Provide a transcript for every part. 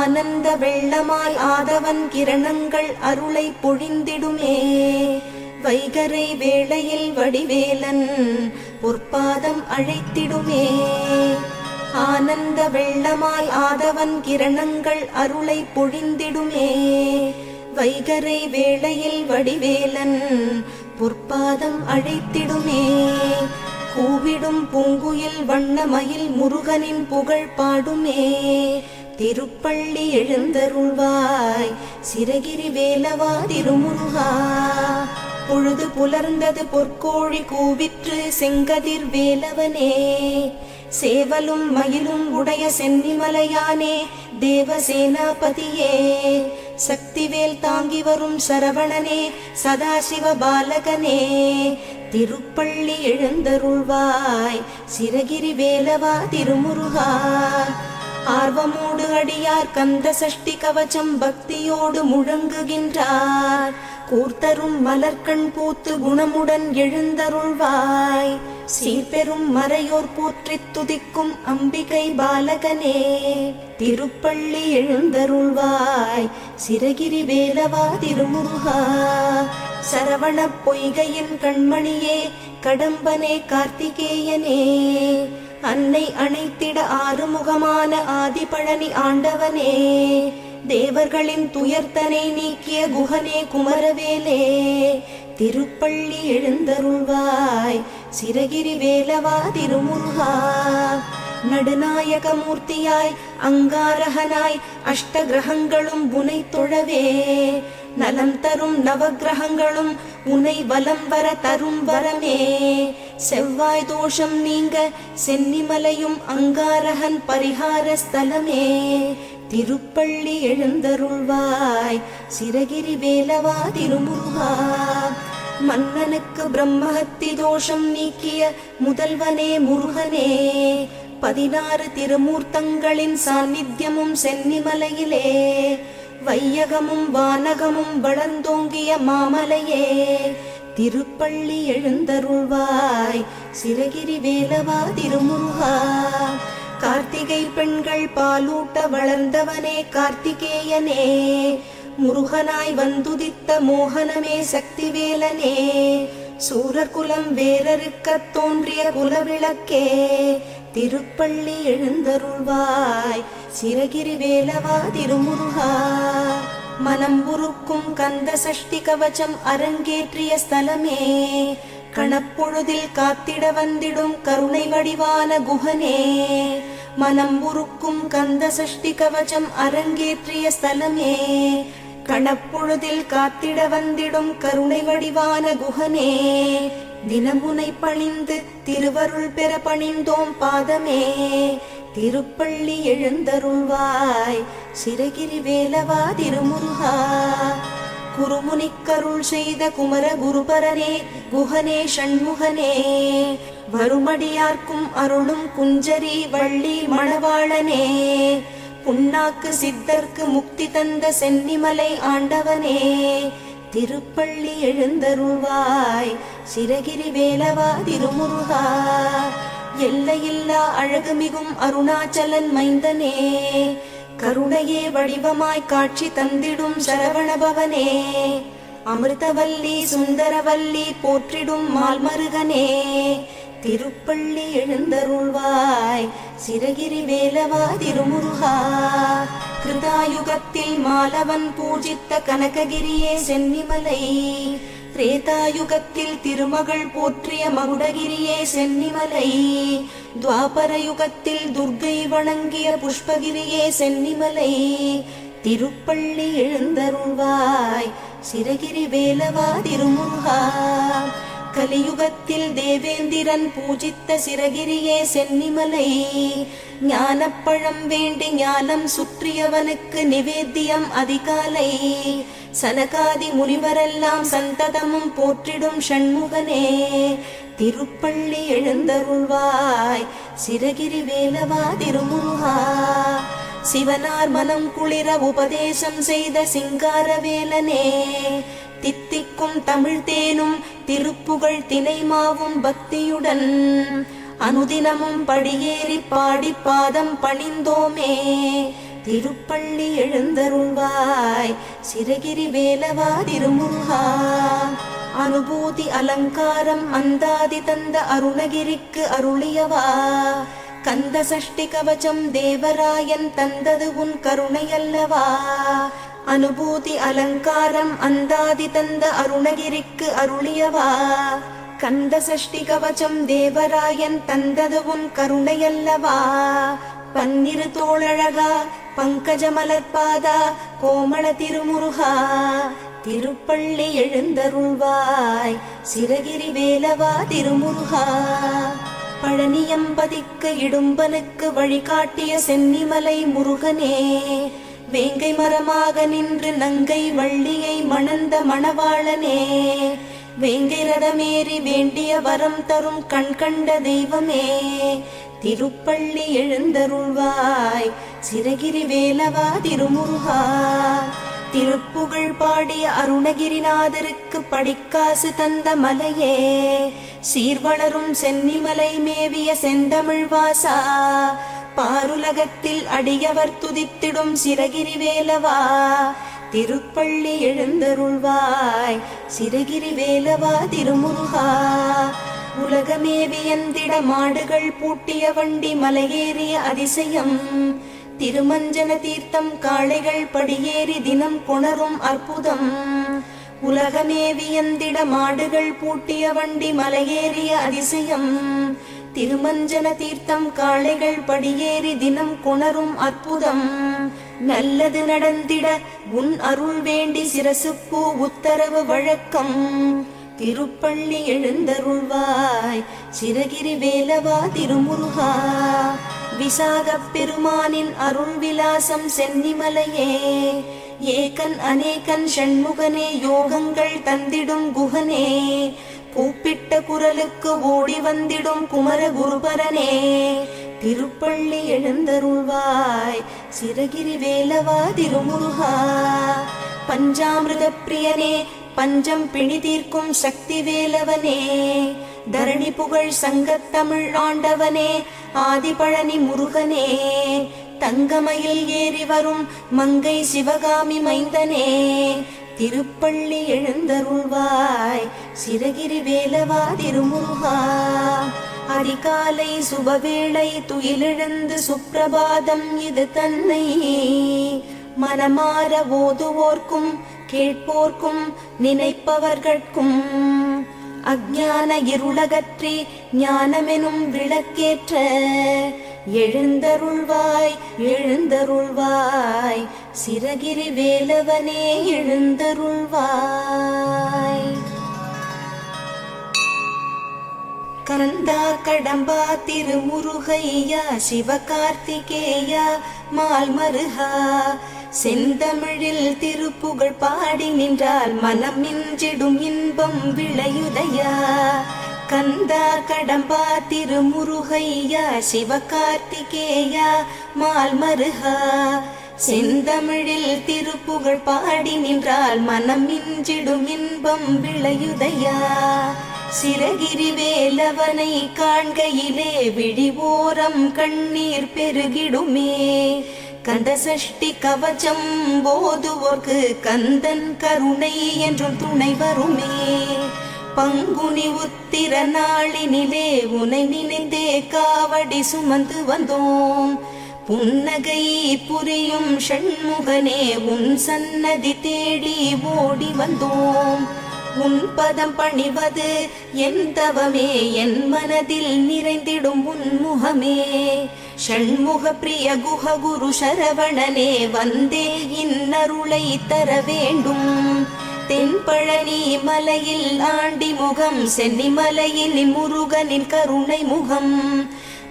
ஆனந்த வெள்ளமாய் ஆதவன் கிரணங்கள் அருளை பொழிந்திடுமே. வைகரை வேளையில் வடிவேலன் பொற்பாதம் அழைத்திடுமே. ஆனந்த வெள்ளமாய் ஆதவன் கிரணங்கள் அருளை பொழிந்திடுமே. வைகரை வேளையில் வடிவேலன் பொற்பாதம் அழைத்திடுமே. கூவிடும் பூங்குயில் வண்ணமயில் முருகனின் புகழ் பாடுமே. திருப்பள்ளி எழுந்தருள்வாய் சிரகிரி வேலவா திருமுருகா. பொழுது புலர்ந்தது பொற்கோழி கூவிற்று செங்கதிர் வேலவனே. சேவலும் மயிலும் உடைய சென்னிமலையானே தேவசேனாபதியே. சக்திவேல் தாங்கி வரும் சரவணனே சதாசிவ பாலகனே. திருப்பள்ளி எழுந்தருள்வாய் சிரகிரி வேலவா திருமுருகா. ஆர்வமோடு அடியார் கந்த சஷ்டி கவச்சம் பக்தியோடு முழங்குகின்றார். கூர்த்தரும் மலர்கண் பூத்து குணமுடன் எழுந்தருள்வாய். சீர்பெரும் மறையோர் போற்றித் துதிக்கும் அம்பிகை பாலகனே. திருப்பள்ளி எழுந்தருள்வாய் சிரகிரி வேலவா திருமுருகா. சரவண பொய்கையின் கண்மணியே கடம்பனே கார்த்திகேயனே. அன்னை அணைத்திட ஆறுமுகமான ஆதிபழனி ஆண்டவனே. தேவர்களின் துயர்த்தனை நீக்கிய குகனே குமரவேலே. திருப்பள்ளி எழுந்தருள்வாய் சிரகிரி வேலவா திருமுருகா. நடுநாயக மூர்த்தியாய் அங்காரகனாய் அஷ்ட கிரகங்களும் உனை தொழவே. நலம் தரும் நவகிரகங்களும் உனை வலம் வர தரும் வரமே. செவ்வாய் தோஷம் நீங்க சென்னிமலையும் அங்காரகன் பரிகார ஸ்தலமே. திருப்பள்ளி எழுந்தருள்வாய் சிரகிரி வேலவா திருமுருகா. மன்னனுக்கு பிரம்மஹத்தி தோஷம் நீக்கிய முதல்வனே முருகனே. 16 திருமூர்த்தங்களின் சாநித்தியமும் சென்னிமலையிலே. வையகமும் வானகமும் வளர்ந்தோங்கிய மாமலையே. திருப்பள்ளி எழுந்தருள்வாய் சிரகிரி வேலவா திருமுருகா. கார்த்திகை பெண்கள் பாலூட்ட வளர்ந்தவனே கார்த்திகேயனே. முருகனாய் வந்துதித்த மோகனமே சக்திவேலனே. சூரர் குலம் வேரறுக்க தோன்றிய குலவிளக்கே. திருப்பள்ளி எழுந்தருள்வாய் சிரகிரி வேலவா திருமுருகா. மனம் உருக்கும் கந்த சஷ்டி கவச்சம் அரங்கேற்றிய ஸ்தலமே. கணப்பொழுதில் காத்திட வந்திடும் கருணை வடிவான குகனே. மனம் உருக்கும் கந்த சஷ்டி கவச்சம் அரங்கேற்றிய ஸ்தலமே. கணப்பொழுதில் காத்திட வந்திடும் கருணை வடிவான குகனே. தினமுனை பணிந்து திருவருள் பெற பணிந்தோம் பாதமே. திருப்பள்ளி எழுந்தருள்வாய் சிரகிரி வேலவா திருமுருகா. குருமுனிக்கருள் செய்த குமர குருபரனே குகனே ஷண்முகனே. வருமடியார்க்கும் அருளும் குஞ்சரி வள்ளி மணவாளனே. புன்னாக்கு சித்தர்க்கு முக்தி தந்த சென்னிமலை ஆண்டவனே. திருப்பள்ளி எழுந்தருள்வாய் சிரகிரி வேலவா திருமுருகா. எல்லையில்லா அழகுமிகும் அருணாச்சலன் மைந்தனே. கருணையே வடிவமாய் காட்சி தந்திடும் சரவணபவனே. அமிர்தவல்லி சுந்தரவல்லி போற்றிடும் மால்மருகனே. திருப்பள்ளி எழுந்தருள்வாய் சிரகிரி வேலவா திருமுருகா. கிருதாயுகத்தில் மாலவன் பூஜித்த கனககிரியே சென்னிமலை. திரேதாயுகத்தில் திருமகள் போற்றிய மகுடகிரியே சென்னிமலை. துவாபர யுகத்தில் துர்க்கை வணங்கிய புஷ்பகிரியே சென்னிமலை. திருப்பள்ளி எழுந்தருள்வாய் சிரகிரி வேலவா திருமுருகா. கலியுகத்தில் தேவேந்திரன் பூஜித்த சிரகிரியே சென்னிமலை. ஞானப்பழம் வேண்டி ஞானம் சுற்றியவனுக்கு நிவேத்தியம் அதிகாலை. சனகாதி முனிவரெல்லாம் சந்ததமும் போற்றிடும் ஷண்முகனே. திருப்பள்ளி எழுந்தருள்வாய் சிரகிரி வேலவா திருமுருகா. சிவனார் மனம் குளிர உபதேசம் செய்த சிங்காரவேலனே. தித்திக்கும் தமிழ் தேனும் திருப்புகழ் தினைமாவும் பக்தியுடன் அனுதினமும் படியேறி பாடி பாதம் பணிந்தோமே. திருப்பள்ளி எழுந்தருள்வாய் சிரகிரி வேலவா திருமுருகா. அனுபூதி அலங்காரம் அந்தாதி தந்த அருணகிரிக்கு அருளியவா. கந்த சஷ்டி கவசம் தேவராயன் தந்தது உன் கருணையல்லவா. அனுபூதி அலங்காரம் அந்தாதி தந்த அருணகிரிக்கு அருளியவா. கந்த சஷ்டி கவசம் தேவராயன் தந்தது உன் கருணையல்லவா. பன்னிரு தோளழகா பங்கஜ மலர்பாதா கோமள திருமுருகா. திருப்பள்ளி எழுந்தருள்வாய் சிரகிரி வேலவா திருமுருகா. பழனியம்பதிக்கு இடும்பனுக்கு வழிகாட்டிய சென்னிமலை முருகனே. வேங்கை மரமாக நின்று நங்கை வள்ளியை மணந்த மணவாளனே. வேங்கை ரதமேறி வேண்டிய வரம் தரும் கண் கண்ட தெய்வமே. திருப்பள்ளி எழுந்தருள்வாய் சிரகிரி வேலவா திருமுருகா. திருப்புகழ் பாடிய அருணகிரிநாதருக்கு படிக்காசு தந்த மலையே. சீர்வளரும் சென்னிமலை மேவிய செந்தமிழ் வாசா. பாருலகத்தில் அடியவர் துதித்திடும் சிரகிரி வேலவா. திருப்பள்ளி எழுந்தருள்வாய் சிரகிரி வேலவா திருமுருகா. உலகமேவியந்திட மாடுகள் பூட்டிய வண்டி மலையேறிய அதிசயம். திருமஞ்சன தீர்த்தம் காளைகள் படியேறி தினம் கொணரும் அற்புதம். உலகமேவியந்திட மாடுகள் பூட்டிய வண்டி மலையேறிய அதிசயம். திருமஞ்சன தீர்த்தம் காளைகள் படியேறி தினம் கொணரும் அற்புதம். நல்லது நடந்திட உன் அருள் வேண்டி சிரசுப்பூ உத்தரவு வழக்கம். திருப்பள்ளி எழுந்தருள்வாய் சிரகிரி வேலவா திருமுருகா. விசாகப் பெருமானின் அருள் விலாசம் சென்னிமலையே. ஏகன் அநேகன் ஷண்முகனே யோகங்கள் தந்திடும் குகனே. கூப்பிட்ட குரலுக்கு ஓடி வந்திடும் குமர குருபரனே. திருப்பள்ளி எழுந்தருள்வாய் சிரகிரி வேலவா திருமுருகா. பஞ்சாமிருத பிரியனே பஞ்சம் பிணி தீர்க்கும் சக்தி வேலவனே. தரணி புகழ் சங்கத்தமிழ் ஆண்டவனே ஆதிபழனி முருகனே. தங்கமயில் ஏறி வரும் மங்கை சிவகாமி மைந்தனே. திருப்பள்ளி எழுந்தருள்வாய் சிரகிரி வேலவா திருமுருகா. அதிகாலை சுபவேளை துயிலெழுந்து சுப்பிரபாதம் இது தன்னை. மனமாற ஓதுவோர்க்கும் கேட்போர்க்கும் நினைப்பவர்கட்கும். அஞ்ஞான இருளகற்றி ஞானமெனும் விளக்கேற்ற. எழுந்தருள்வாய் எழுந்தருள்வாய் சிரகிரி வேலவனே எழுந்தருள்வாய். கந்தா கடம்பா திருமுருகையா சிவகார்த்திகேயா மால்மருகா. செந்தமிழில் திருப்புகழ் பாடி நின்றால் மனம் மிஞ்சிடும் இன்பம் விளையுதையா. கந்தா கடம்பா திருமுருகையா சிவகார்த்திகேயா மால்மருகா. செந்தமிழில் திருப்புகழ் பாடி நின்றால் மனம் மிஞ்சிடும் இன்பம் விளையுதையா. சிரகிரி வேலவனை காண்கையிலே விழிவோரம் கண்ணீர் பெருகிடுமே. கந்த சஷ்டி கவசம் போதுவோர்க்கு கந்தன் கருணை என்றும் துணை வருமே. பங்குனி உத்திர நாளினிலே உனை நினைந்தே காவடி சுமந்து வந்தோம். புன்னகை புரியும் ஷண்முகனே உன் சன்னதி தேடி ஓடி வந்தோம். உன் பதம் பணிவது என் தவமே என் மனதில் நிறைந்திடும் உன்முகமே. ஷண்முக பிரிய குஹ குரு சரவணனே வந்தே இன்னருளை தர வேண்டும். தென்பழனி மலையில் ஆண்டி முகம் சென்னிமலையில் முருகனின் கருணை முகம்.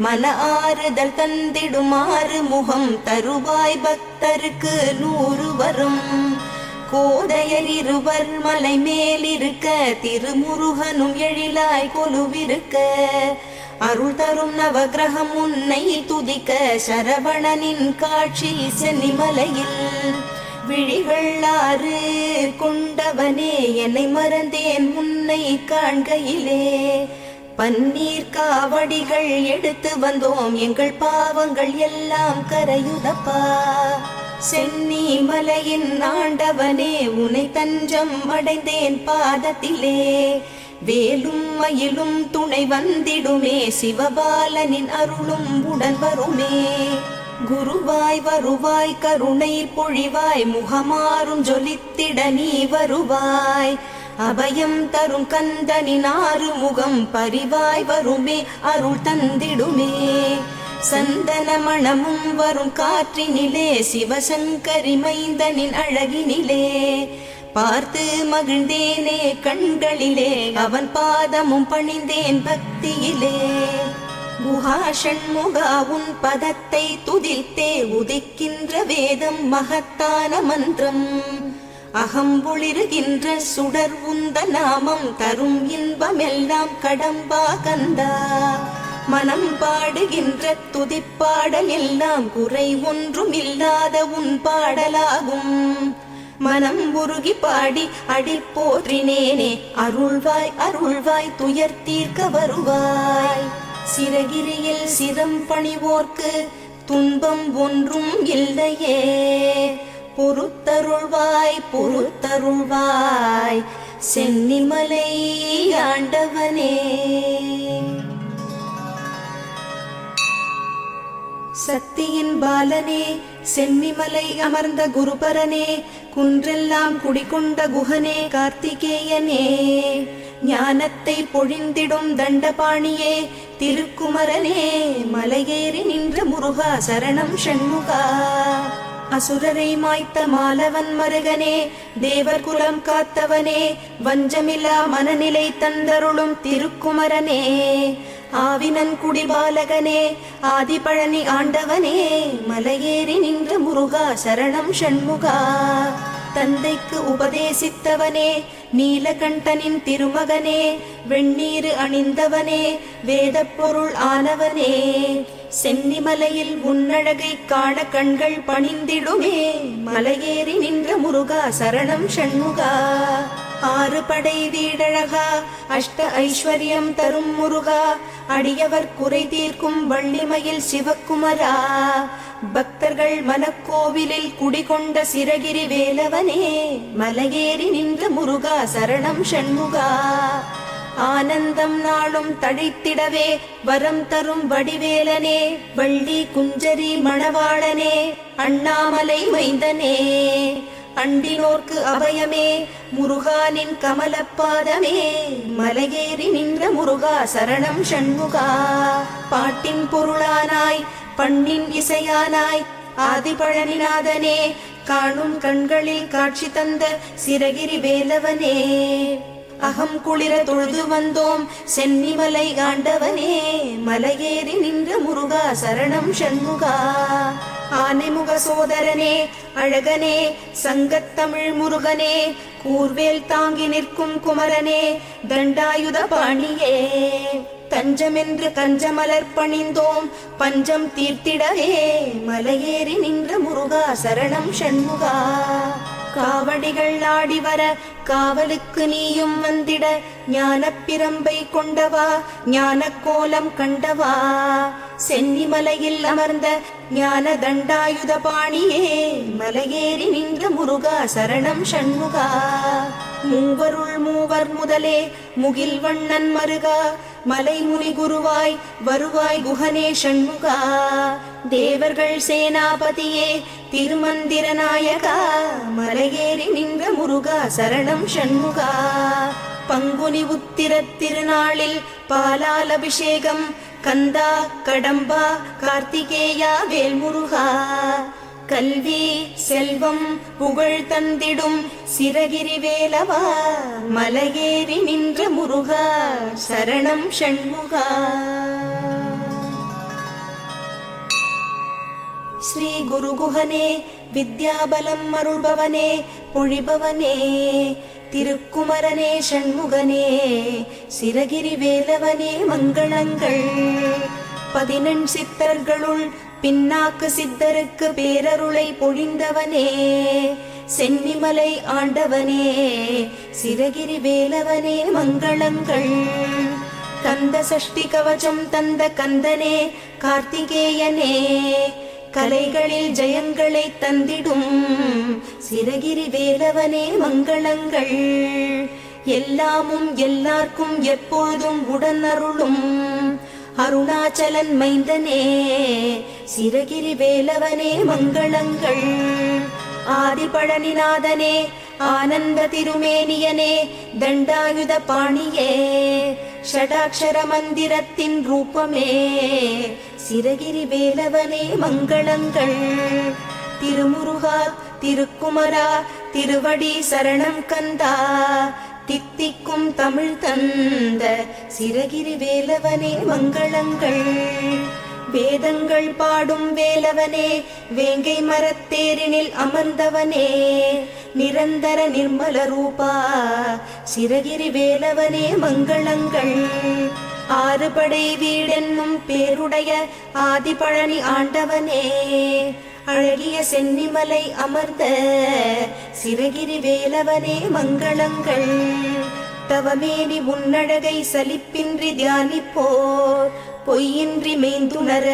மன ஆறுதல் தந்திடும் ஆறு முகம் தருவாய் பக்தருக்கு 100 வரும். கோதையர் இருவர் மலை மேலிருக்க திருமுருகனும் எழிலாய் கொலுவிருக்க. அருள் தரும் நவகிரகம் உன்னை துதிக்க சரவணனின் காட்சி சென்னிமலையில். விழிகள் 6 கொண்டவனே என்னை மறந்தேன் உன்னை காண்கையிலே. பன்னீர் காவடிகள் எடுத்து வந்தோம், எங்கள் பாவங்கள் எல்லாம் கரையுதப்பா. சென்னி மலையின் ஆண்டவனே, உனை தஞ்சம் அடைந்தேன் பாதத்திலே. வேலும் மயிலும் துணை வந்திடுமே, சிவபாலனின் அருளும் உடன் வருமே. குருவாய் வருவாய், கருணை பொழிவாய், முகமாறும் ஜொலித்திட நீ வருவாய். அபயம் தரும் கந்தனின் ஆறு முகம் பரிவாய் வருமே, அருள் தந்திடுமே. சந்தன மணமும் வரும் காற்றினிலே, சிவசங்கரி மைந்தனின் அழகினிலே. பார்த்து மகிழ்ந்தேனே கண்களிலே, அவன் பாதமும் பணிந்தேன் பக்தியிலே. குஹா ஷண்முகா உன் பதத்தை துதித்தே, உதிக்கின்ற வேதம் மகத்தான மந்திரம். அகம்பொளிருகின்ற சுடர் உந்த நாமம், தரும் இன்பமெல்லாம் கடம்பா கந்தா. மனம் பாடுகின்ற துதிப்பாடல் எல்லாம் குறை ஒன்றும் இல்லாத உன் பாடலாகும். மனம் உருகி பாடி அடி போற்றினேனே, அருள்வாய் அருள்வாய் துயர் தீர்க்க வருவாய். சிறகிரியில் சிரம் பணிவோர்க்கு துன்பம் ஒன்றும் இல்லையே. பொறுத்தருள்வாய் பொறுத்தருள்வாய், சென்னிமலை ஆண்டவனே. சக்தியின் பாலனே, சென்னிமலை அமர்ந்த குருபரனே, குன்றெல்லாம் குடிகொண்ட குஹனே, கார்த்திகேயனே. ஞானத்தை பொழிந்திடும் தண்டபாணியே, திருக்குமரனே, மலையேறி நின்ற முருகா சரணம் ஷண்முகா. அசுரரை மாய்த்த மாலவன் மருகனே, தேவர் குலம் காத்தவனே, வஞ்சமில்லா மனநிலை தந்தருளும் திருக்குமரனே. ஆவினன் குடிபாலகனே, ஆதிபழனி ஆண்டவனே, மலையேறி நின்ற முருகா சரணம் ஷண்முகா. தந்தைக்கு உபதேசித்தவனே, நீலகண்டனின் திருமகனே, வெண்ணீரு அணிந்தவனே, வேத பொருள் ஆனவனே. சென்னிமலையில் உன்னழகை காண கண்கள் பணிந்திடுமே, மலையேறி நின்ற முருகா சரணம் ஷண்முகா. ஆறு படை வீடழகா, அஷ்ட ஐஸ்வர்யம் தரும் முருகா, அடியவர் குறை தீர்க்கும் வள்ளிமயில் சிவக்குமரா. பக்தர்கள் மனக்கோவிலில் குடிகொண்ட சிறகிரி வேலவனே, மலையேறி நின்ற முருகா சரணம் ஷண்முகா. ஆனந்தம் நாளும் தழைத்திடவே வரம் தரும் வடிவேலனே, வள்ளி குஞ்சரி மணவாளனே, அண்ணாமலை மைந்தனே. அண்டினோர்க்கு அபயமே, முருகானின் கமலப்பாதமே, மலையேறி நின்ற முருகா சரணம் ஷண்முகா. பாட்டின் பொருளானாய் பண்ணின் இசையானாய், ஆதிபழனிநாதனே, காணும் கண்களில் காட்சி தந்த சிறகிரி வேலவனே. அகம் குளிர தொழுது வந்தோம் சென்னிமலை ஆண்டவனே, மலையேறி நின்ற முருகா சரணம் ஷண்முகா. ஆனைமுக சோதரனே, அழகனே, சங்கத்தமிழ் முருகனே, கூர்வேல் தாங்கி நிற்கும் குமரனே, தண்டாயுத பாணியே. தஞ்சமென்று கஞ்சமலர் பணிந்தோம் பஞ்சம் தீர்த்திடவே, மலையேறி நின்ற முருகா சரணம் ஷண்முகா. காவடிகள் ஆடி வர காவலுக்கு நீயும் வந்திட, ஞானப் பிரம்பை கொண்டவா ஞான கோலம் கண்டவா. சென்னிமலையில் அமர்ந்த ஞான தண்டாயுத பாணியே, மலையேறி நின்ற முருகா சரணம் ஷண்முகா. மூவருள் மூவர் முதலே முகில் வண்ணன் மருகா, மலைமுனி குருவாய் வருவாய் குஹனே ஷண்முகா. தேவர்கள் சேனாபதியே, திருமந்திர நாயகா, மலையேறி நின்ற முருகா சரணம் ஷண்முகா. பங்குனி உத்திர திருநாளில் பாலால் அபிஷேகம், கந்தா கடம்பா கார்த்திகேயா வேல்முருகா. கல்வி செல்வம் புகழ் தந்திடும் சிறகிரி வேலவா, மலையேறி நின்ற முருகா சரணம் ஷண்முகா. ஸ்ரீ குரு குஹனே, வித்யாபலம் அருள்பவனே, பொழிபவனே, திருக்குமரனே ஷண்முகனே, சிறகிரி வேலவனே மங்களங்கள். 14 சித்தர்களுள் பின்னாக்கு சித்தருக்கு பேரருளை பொழிந்தவனே, சென்னிமலை ஆண்டவனே, சிறகிரி வேலவனே மங்களங்கள். கந்த சஷ்டி கவசம் தந்த கந்தனே கார்த்திகேயனே கலைகளில் ஜெயங்களை தந்திடும் சிரகிரி வேலவனே மங்களங்கள் எல்லாமும் எல்லார்க்கும் எப்பொழுதும் உடனருளும் அருணாச்சலன் மைந்தனே சிரகிரி வேலவனே மங்களங்கள் ஆதிபழனிநாதனே ஆனந்த திருமேனியனே தண்டாயுத பாணியே ஷடாக்ஷர மந்திரத்தின் ரூபமே சிரகிரி வேலவனே மங்களங்கள் திருமுருகா திருக்குமரா திருவடி சரணம் கந்தா தித்திக்கும் தமிழ் தந்த சிரகிரி வேலவனே மங்களங்கள் வேதங்கள் பாடும் வேலவனே வேங்கை மரத்தேரினில் அமர்ந்தவனே நிரந்தர நிர்மல ரூபா சிரகிரி வேலவனே மங்களங்கள் ஆறுபடை வீடென்னும் பேருடைய ஆதிபழனி ஆண்டவனே அழகிய சென்னிமலை அமர்ந்த சிரகிரி வேலவனே மங்களங்கள் தவமேனி உன்னழகை சலிப்பின்றி தியானிப்போர் பொய்யின்றி மெய்ந்துணர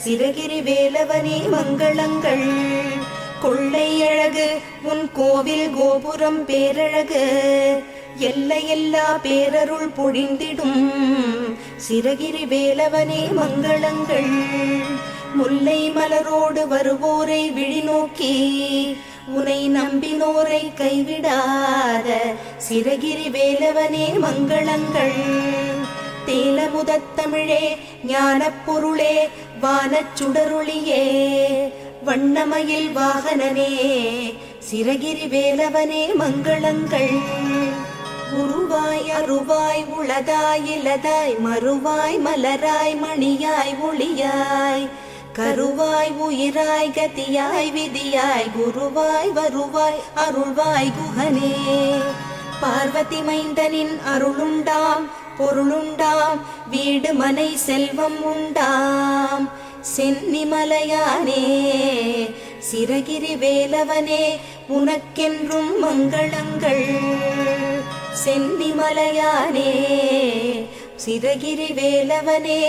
சிரகிரி வேலவனே மங்களங்கள் கொள்ளை அழகு உன் கோவில் கோபுரம் பேரழகு எல்லையெல்லா பேரருள் பொழிந்திடும் சிரகிரி வேலவனே மங்களங்கள் முல்லை மலரோடு வருவோரை விழிநோக்கி உனை நம்பினோரை கைவிடாத சிரகிரி வேலவனே மங்களங்கள் தேலமுதத் தமிழே ஞானப் பொருளே வானச் சுடரொளியே வண்ணமயில் வாகனனே சிரகிரி வேலவனே மங்களங்கள் உருவாய் அருவாய் உளதாய் இலதாய் மறுவாய் மலராய் மணியாய் ஒளியாய் கருவாய் உயிராய் கதியாய் விதியாய் குருவாய் வருவாய் அருள்வாய் குஹனே பார்வதி மைந்தனின் அருளுண்டாம் பொருளுண்டாம் வீடு மனை செல்வம் உண்டாம் சென்னிமலையானே சிரகிரி வேலவனே உனக்கென்றும் மங்களங்கள் சென்னிமலையானே சிரகிரி வேலவனே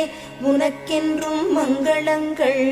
உனக்கென்றும் மங்களங்கள்.